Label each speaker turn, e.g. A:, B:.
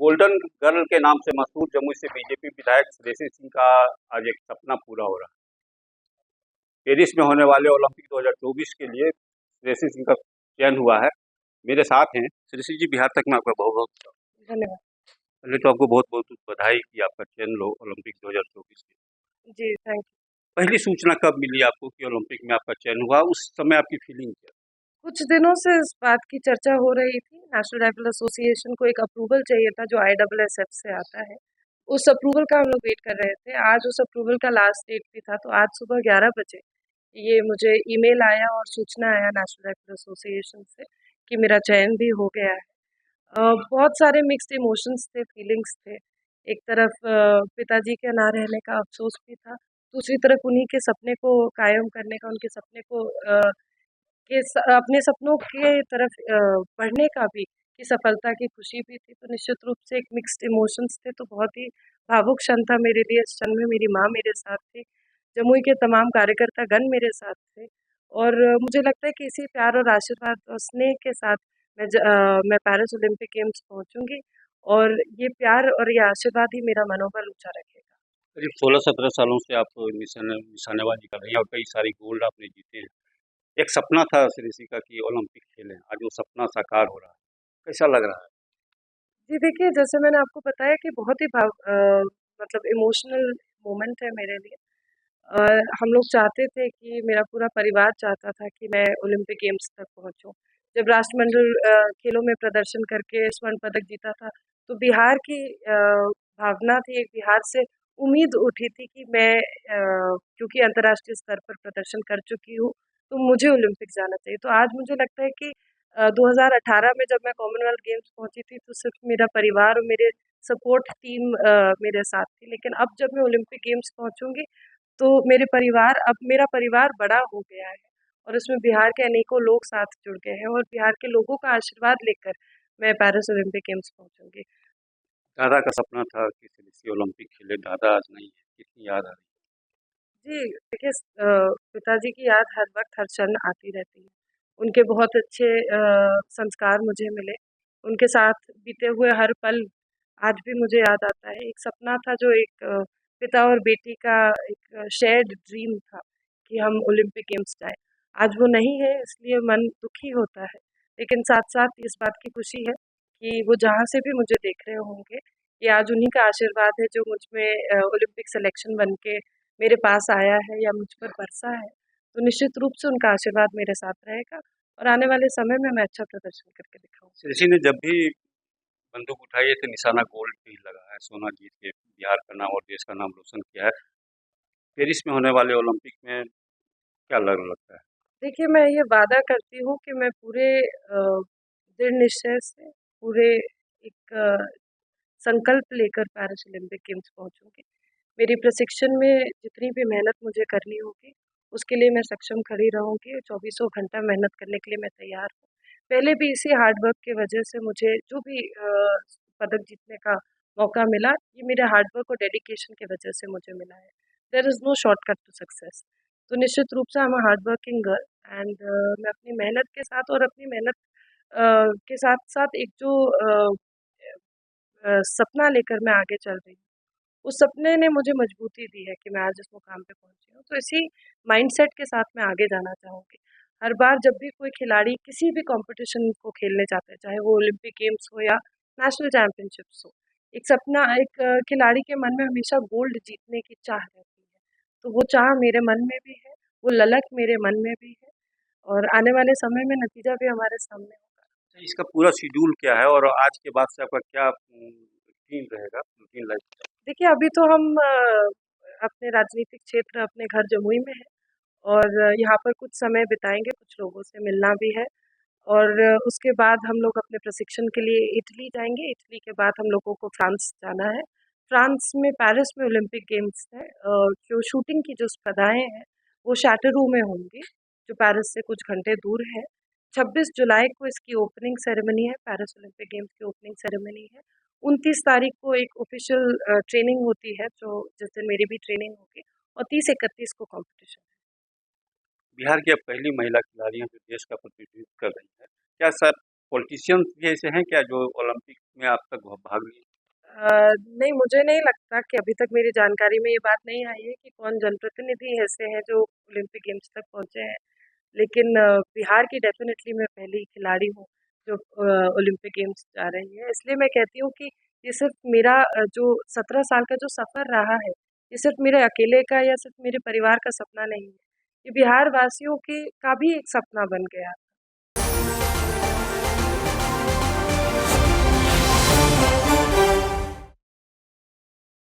A: Golden girl के नाम से मशहूर जमुई से बीजेपी विधायक श्रेयसी सिंह का आज एक सपना पूरा हो रहा है। पेरिस में होने वाले ओलंपिक 2024 के लिए श्रेयसी सिंह का चयन हुआ है। मेरे साथ हैं श्रेयसी जी। बिहार तक में आपका बहुत बहुत
B: धन्यवाद।
A: पहले तो आपको बहुत बहुत बधाई कि आपका चयन ओलंपिक 2024 के।
B: जी, थैंक यू।
A: पहली सूचना कब मिली आपको कि ओलंपिक में आपका चयन हुआ? उस समय आपकी फीलिंग क्या?
B: कुछ दिनों से इस बात की चर्चा हो रही थी। नेशनल राइफल एसोसिएशन को एक अप्रूवल चाहिए था जो ISSF से आता है। उस अप्रूवल का हम लोग वेट कर रहे थे। आज उस अप्रूवल का लास्ट डेट भी था, तो आज सुबह 11 बजे ये मुझे ईमेल आया और सूचना आया नेशनल राइफल एसोसिएशन से कि मेरा चयन भी हो गया है। बहुत सारे मिक्स्ड इमोशंस थे, फीलिंग्स थे। एक तरफ पिताजी के ना रहने का अफ़सोस भी था, दूसरी तरफ उन्हीं के सपने को कायम करने का, उनके सपने को अपने सपनों के तरफ बढ़ने का भी, की सफलता की खुशी भी थी। तो निश्चित रूप से एक मिक्स्ड इमोशंस थे। तो बहुत ही भावुक क्षण था मेरे लिए। इस क्षण में मेरी माँ मेरे साथ थी, जमुई के तमाम कार्यकर्तागण मेरे साथ थे और मुझे लगता है कि इसी प्यार और आशीर्वाद और स्नेह के साथ मैं पेरिस ओलंपिक गेम्स पहुँचूँगी और ये प्यार और ये आशीर्वाद ही मेरा मनोबल ऊँचा रखेगा।
A: करीब 16-17 सालों से आप निशानेबाजी कर रही हैं और कई सारी गोल्ड आपने जीते हैं। एक सपना था श्रेयसी का कि ओलंपिक खेलें, आज वो सपना साकार हो रहा है। कैसा लग रहा है?
B: जी देखिए, जैसे मैंने आपको बताया कि बहुत ही मतलब इमोशनल मोमेंट है मेरे लिए। हम लोग चाहते थे कि मेरा पूरा परिवार चाहता था कि मैं ओलंपिक गेम्स तक पहुँचूँ। जब राष्ट्रमंडल खेलों में प्रदर्शन करके स्वर्ण पदक जीता था, तो बिहार की भावना थी, एक बिहार से उम्मीद उठी थी कि मैं क्योंकि अंतर्राष्ट्रीय स्तर पर प्रदर्शन कर चुकी हूँ, तो मुझे ओलंपिक जाना चाहिए। तो आज मुझे लगता है कि 2018 में जब मैं कॉमनवेल्थ गेम्स पहुँची थी, तो सिर्फ मेरा परिवार और मेरे सपोर्ट टीम मेरे साथ थी। लेकिन अब जब मैं ओलंपिक गेम्स पहुँचूँगी, तो मेरा परिवार बड़ा हो गया है और इसमें बिहार के अनेकों लोग साथ जुड़ गए हैं और बिहार के लोगों का आशीर्वाद लेकर मैं पेरिस ओलंपिक गेम्स पहुँचूँगी।
A: दादा का सपना था कि श्रेयसी ओलंपिक खेले, दादा आज नहीं है, कितनी याद आ रही
B: जी, देखिए पिताजी की याद हर वक़्त, हर क्षण आती रहती है। उनके बहुत अच्छे संस्कार मुझे मिले। उनके साथ बीते हुए हर पल आज भी मुझे याद आता है। एक सपना था जो एक पिता और बेटी का एक शेयर्ड ड्रीम था कि हम ओलंपिक गेम्स जाएँ। आज वो नहीं है इसलिए मन दुखी होता है। लेकिन साथ-साथ इस बात की खुशी है कि वो जहाँ से भी मुझे देख रहे होंगे, ये आज उन्हीं का आशीर्वाद है जो मुझ में ओलंपिक सिलेक्शन बन के मेरे पास आया है या मुझ पर बरसा है। तो निश्चित रूप से उनका आशीर्वाद मेरे साथ रहेगा और आने वाले समय में मैं अच्छा प्रदर्शन करके दिखाऊँगी।
A: श्रेयसी ने जब भी बंदूक उठाई है तो निशाना गोल्ड पे ही लगा है। सोना जीत के बिहार का नाम और देश का नाम रोशन किया है। पेरिस में होने वाले ओलंपिक में क्या लगता है?
B: देखिए, मैं ये वादा करती हूँ कि मैं पूरे दृढ़ निश्चय से, पूरे एक संकल्प लेकर पेरिस ओलंपिक गेम्स पहुँचूँगी। मेरी प्रशिक्षण में जितनी भी मेहनत मुझे करनी होगी, उसके लिए मैं सक्षम खड़ी रहूँगी। चौबीसों घंटा मेहनत करने के लिए मैं तैयार हूँ। पहले भी इसी हार्ड वर्क की वजह से मुझे जो भी पदक जीतने का मौका मिला, ये मेरे हार्ड वर्क और डेडिकेशन की वजह से मुझे मिला है। There is no shortcut to success. तो निश्चित रूप से I am a hard working girl and मैं अपनी मेहनत के साथ और अपनी मेहनत के साथ-साथ एक जो सपना लेकर मैं आगे चल रही हूँ, उस सपने ने मुझे मजबूती दी है कि मैं आज इस मुकाम पे पहुँची हूँ। तो इसी माइंडसेट के साथ मैं आगे जाना चाहूँगी। हर बार जब भी कोई खिलाड़ी किसी भी कॉम्पिटिशन को खेलने जाता है, चाहे वो ओलंपिक गेम्स हो या नेशनल चैंपियनशिप्स हो, एक खिलाड़ी के मन में हमेशा गोल्ड जीतने की चाह रहती है। तो वो चाह मेरे मन में भी है, वो ललक मेरे मन में भी है और आने वाले समय में नतीजा भी हमारे सामने होगा।
A: अच्छा, इसका पूरा शेड्यूल क्या है और आज के बाद से आपका क्या रूटीन रहेगा? Routine life?
B: देखिए, अभी तो हम अपने राजनीतिक क्षेत्र अपने घर जमुई में हैं और यहाँ पर कुछ समय बिताएँगे, कुछ लोगों से मिलना भी है और उसके बाद हम लोग अपने प्रशिक्षण के लिए इटली जाएँगे। इटली के बाद हम लोगों को फ्रांस जाना है। फ्रांस में पेरिस में ओलंपिक गेम्स है। जो शूटिंग की जो स्पर्धाएँ हैं, वो शैटेरू में होंगी, जो पेरिस से कुछ घंटे दूर है। 26 जुलाई को इसकी ओपनिंग सेरेमनी है, पेरिस ओलंपिक गेम्स की ओपनिंग सेरेमनी है। 29 तारीख को एक ऑफ़िशियल ट्रेनिंग होती है, जो जिस दिन मेरी भी ट्रेनिंग होगी और 30-31 को कॉम्पिटिशन है।
A: बिहार की अब पहली महिला खिलाड़ी हैं जो देश का प्रतिनिधित्व कर रही है। क्या सर पॉलिटिशियंस भी ऐसे हैं क्या जो ओलंपिक में आप तक भाग लिए?
B: नहीं, मुझे नहीं लगता कि अभी तक मेरी जानकारी में ये बात नहीं आई है कि कौन जनप्रतिनिधि ऐसे हैं जो ओलंपिक गेम्स तक पहुँचे हैं। लेकिन बिहार की डेफ़िनेटली मैं पहली खिलाड़ी हूँ जो ओलंपिक गेम्स जा रही है। इसलिए मैं कहती हूँ कि ये सिर्फ़ मेरा जो 17 साल का जो सफ़र रहा है, ये सिर्फ़ मेरे अकेले का या सिर्फ़ मेरे परिवार का सपना नहीं है। ये बिहार वासियों के का भी एक सपना बन गया।